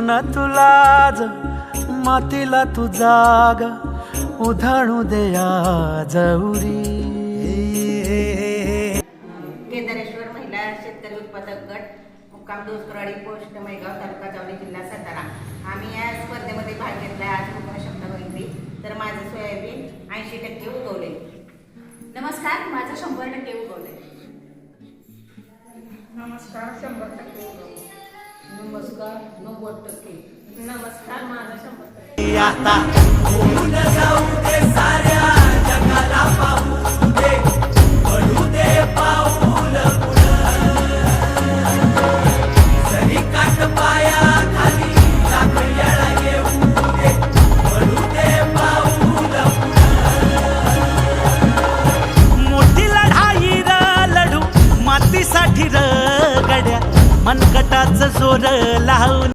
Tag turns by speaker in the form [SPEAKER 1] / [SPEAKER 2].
[SPEAKER 1] न तुलाज मातीला तू जाग उधाणू दया जवरी.
[SPEAKER 2] केदारेश्वर महिला शेतकरी उत्पादक गट मुक्काम दोसकरवाडी पोस्ट मेगाव तालुका जावली जिल्हा सातारा. आम्ही या स्पर्धेमध्ये भाग घेतला. आज कोकण शब्द बघितली तर माझं सोयाबीन 80% उगवले.
[SPEAKER 3] नमस्कार, माझं 100% उगवले.
[SPEAKER 4] नमस्कार, 100% उगवले.
[SPEAKER 2] नमस्कार, 90%.
[SPEAKER 4] नमस्कार, माझं 100%.
[SPEAKER 1] आता होऊन जाऊ दे साऱ्या जगाला पाहू दे पडू दे पाऊल सरी काट पाया खाली लाख येळा येऊ दे पडू दे पाऊल मोठी लढाई र लढू मातीसाठी र गड्या मनगटाचं जोर लावून